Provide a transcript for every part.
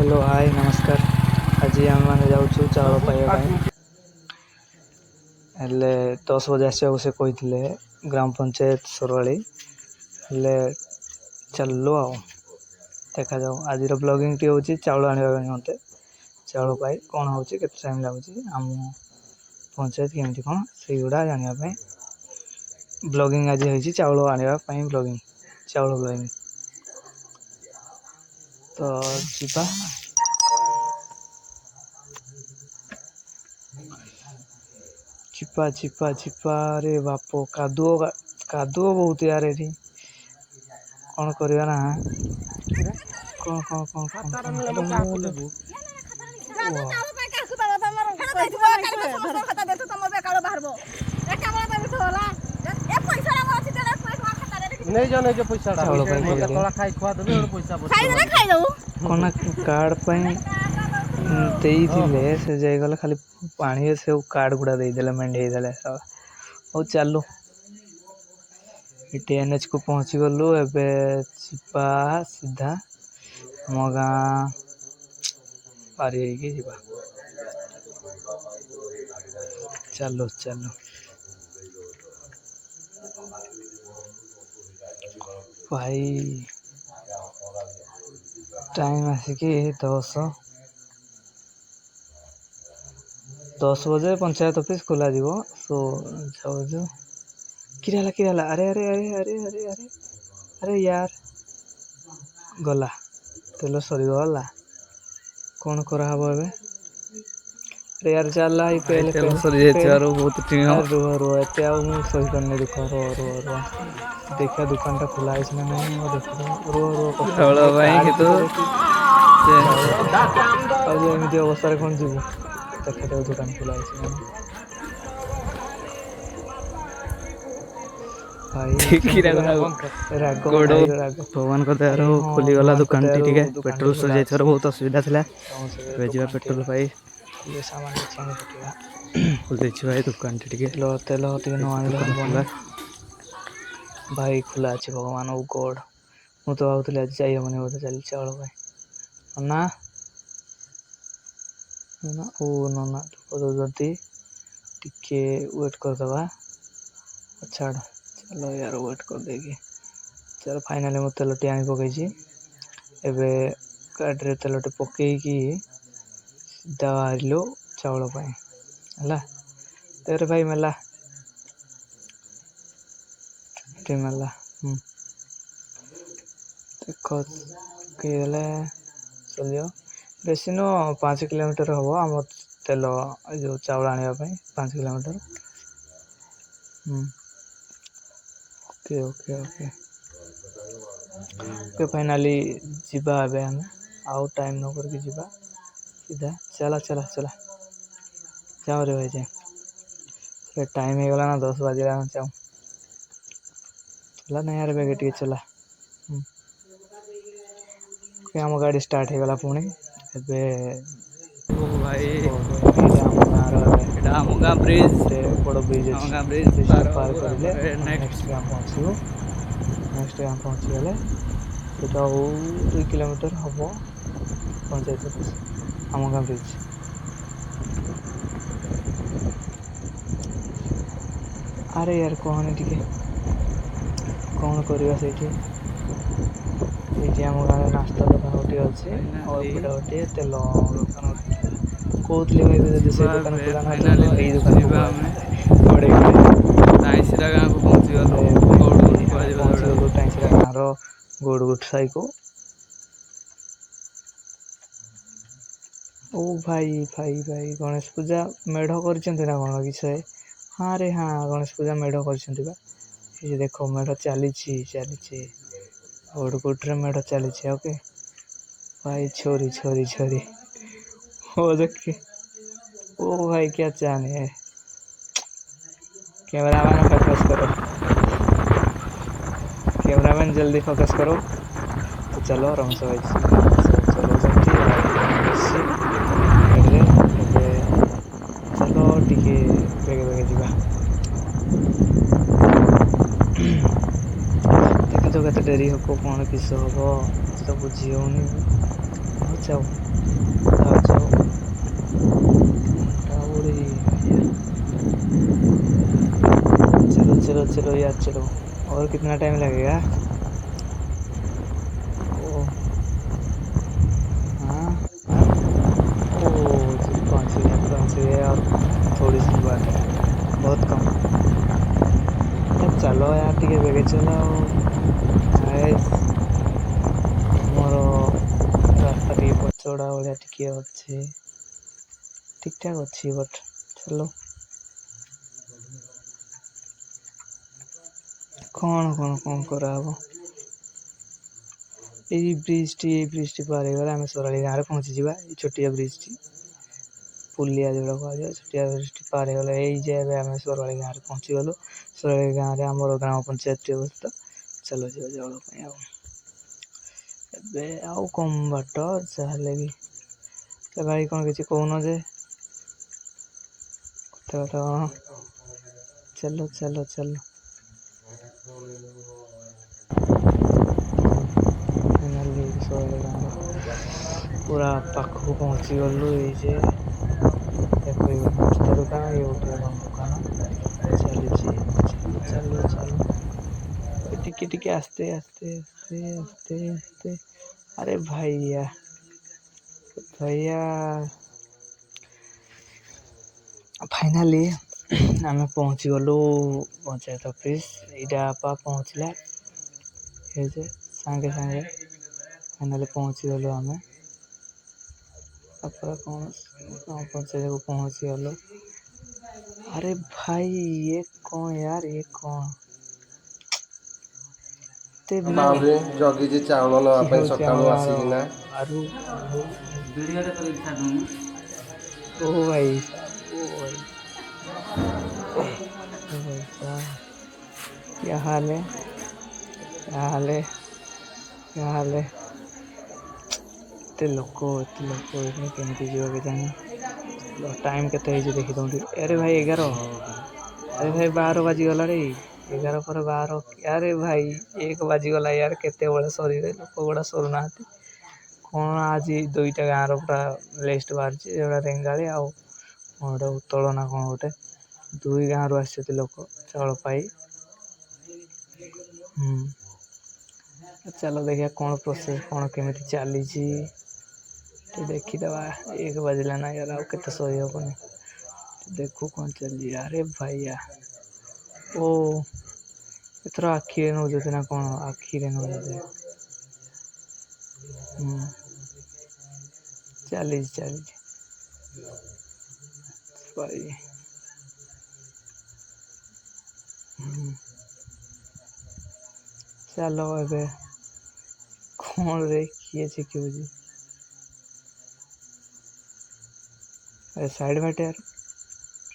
Hello hi नमस्कार। आज आम मैंने जाऊँ चाउल पाइबा हेले 10 बजे आसवाक से कहते ग्राम पंचायत सरवाली हेले चलो आ देखा जाऊ आज ब्लॉगिंग टी हूँ चाउल आने मत चाउल पाई कौन हो टाइम लगुच आम पंचायत केमती कौन से गुड़ा जानापी ब्लॉगिंग आज हो चाउल आने ब्लॉगिंग चाउल ब्लॉगिंग तो जीवा चिपा चिपा चिपा रे बाप कादुओ कादुओ बहुत यार ये कौन करवा ना कौन कौन कौन कौन नहीं जाने जो पैसा चाउल खाई खुआ देबे और पैसा कौन कार्ड से जाइगले खाली पानी से कार्ड गुड़ा देदेले मेढे सब और चलू एनएच को पहुँची गलु एवं चिपा सीधा मो गाँ पारी जा चलो चलो भाई टाइम आसिक 10 बजे पंचायत ऑफिस खोल सो जाऊ किला अरे अरे अरे अरे अरे अरे अरे यार गला तेल सरी गला कौन कराब ए अरे यार चल तेल सरी बहुत रुह रुह एत सही करनी दुख रुह रुह रुह देखा दुकान टा खुला है ना नहीं देख रुह रुह एमती अवस्था कौन जीव देखा दुकान खुला है भगवान को दयार खोलीगला दुकान टी पेट्रोल सर जाइए बहुत असुविधा था पेट्रोल पाई खोल भाई दुकान टी तेल भाई खुला अच्छे भगवान ओ गॉड मु तो भावुली आज जाइबनी बोधे चल चाउल भाई ना ओ ना टी वेट करदे छाड़ चलो यार वेट कर देगी चलो फाइनाली मो तेल टी आनी पकई एवं गाड़ी तेल टे पकईकी सीधा बाहर चाउल है तेरे भाई मेला मेला देख कहीदेले चलियो बेसी नु 5 किलोमीटर हम आम तेल जो चाउल आने 5 kilometre okay okay okay okay finally जीवा हमें आउ टाइम न करके जीवा सीधा चला चला चला जाओ रे भाई जाए टाइम हो गला ना 10 बजे जाऊँ चला ना यार बेगे टे चला आम गाड़ी स्टार्ट हो गला पुणी भाई आम गाँ ब्रिज बड़ ब्रिज पार कर नेक्स्ट गाँ पहुँचू नेक्स्ट गाँ पहुँचीगले तो 2 किलोमीटर हम पंचायत ऑफिस आम गाँ ब्रिज अरे यार कहनी टी कौन करवा से आम गाँव नास्ता दुकान गोटे अच्छे और गोटे तेल दुकान कहते भाई जब से दुकान खुला ना यही दुकान टाइसरा गाँव गोड़गुट साई को ओ भाई भाई भाई गणेश पूजा मेढ़ कर कौन किसी हाँ रे हाँ गणेश पूजा मेढ़ कर देख मेढ़ चली चली गोड़गुट्रे मेढ़ चली ओके भाई छोरी छोरी छोरी ओ देखे ओ भाई क्या चाहने है कैमरामैन फोकस करो कैमरामैन जल्दी फोकस करो तो चलो रमस भाई चलो चलो टिके बेगे बेगे जीवा देखो तो कत डेरी हम कौन किस हम तो बुझी होनी जाओ जाओ जाओ टाउरी चलो चलो चलो यार चलो और कितना टाइम लगेगा ओ हाँ ओ जी पहुँच गए और थोड़ी सी बात है बहुत कम चलो यार टिके बेगे चलो मोर रास्ता टिके पचड़ा भाया टिके अच्छे ठीक ठाक अच्छी बट चलो कौन कराहब यही ब्रिज टी पार हो आम सोराड़ी गाँव में पहुँची जावा छोटिया ब्रिज टी पुलिया जोड़ा कह छोटिया ब्रिज टी पार हो ये आम सोराड़ी गाँव में पहुँची गलु सोराड़ी गाँव में आमर ग्राम पंचायत टी अवस्था चलो जा जल आउ कम बाट जहाँ भी भाई कौन किसी कहन जे चलो चलो चलो फाइनाली पूरा पाखक पहुँची गलु ये नाश्ता दुकान ये गोटे दुकान चली चलो चलो टिके आस्ते आस्ते आस्ते आस्ते आस्ते अरे भैया फाइनाली आम पहुँची गलु पंचायत ऑफिस यहाँ पहुँचला ये सांगे सांगे फाइनाली पहुँची गलु आम कौन पंचायत को पहुँची गलु अरे भाई ये कौन यार ये कौन ଜଗିଛି ଚାଉଳ ନେବା ପାଇଁ ସକାଳୁ ଆସିକିନା ओ भाई ओ भाई ओ भाई साहब क्या हाल है क्या हाल है क्या हाल है एते लोक केमती जीव के जानी टाइम के देखी दूँ अरे भाई 11 अरे भाई 12 बाजीगला रे 11 पर 12 अरे भाई 1 बाजीगला यार केते बड़े सरी लोक गुड़ा सरुना कौन आज दुईटा गाँव पूरा लिस्ट बाहरी जोड़ा रेंगाली आउ गोटे उत्तोल ना कौन गोटे दुई गाँव आसते लोक चाउल पाई चलो देखिए कौन प्रोसेस कौन केमी चली देखीदे 1 बाजिला ना यार आउ के सही हेनी देखू कौन चली अरे भैया ओ एथर आखिरे नौ ना कौन आखिरे नौ चली भाई चलो ए कौन रे किए क्यों जी अरे साइड बैठे यार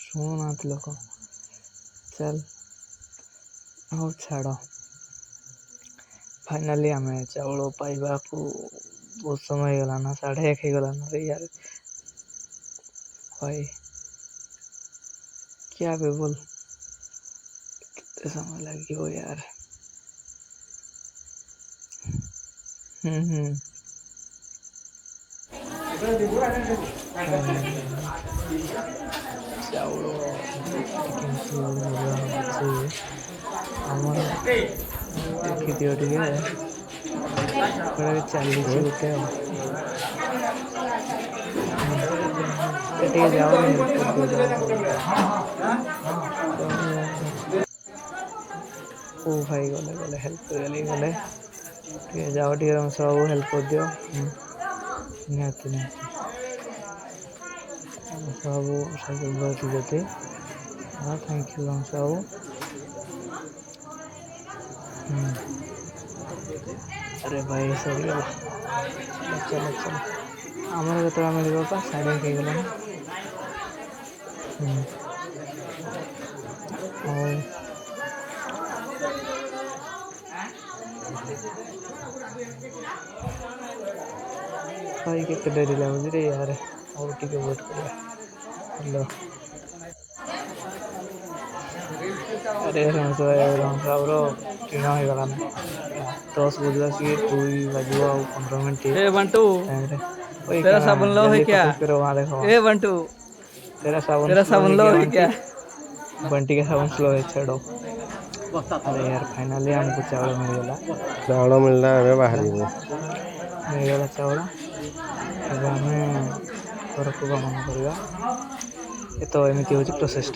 शुणुना लोक चल हो छाड़ फाइनाली आम चाउल पाइबा को बहुत समय गला ना 1:30 गला ना रे यार भाई क्या बे बोल कितने समय लगे यार चाउल आमर देखी दियो चली गोटे जाओ ओ भाई गले हेल्प कर जाओ सब हेल्प कर दियो निहाती सब साइकिल हाँ थैंक यू सब अरे भाई सरीगला चलो चलो आमर के मिल पा 1:30 गला भाई के डेरी लगुच रे यार और टिके वेट कर हेलो अरे रमसाबर किण हो गलाना 10 बजवा सी 2 बज 15 मिनट बंटू टाइम ओए तेरा क्या साबुन लो है जल्दी क्या? फोकस करो वहाँ देखो ए बंटू तेरा तेरा साबुन लो है क्या? बंटी का साबुन स्लो है छोड़ो। अरे यार फाइनली हमको चावल मिलगला चाउଳ ମିଳିଲା ଏବେ ବାହାରିବୁ। मिलगला चावल ଏବେ ଆମେ ଘରକୁ ଗମନ କରିବା। ଏ ତ ଏମିତି ହେଉଛି ପ୍ରୋସେସଟା।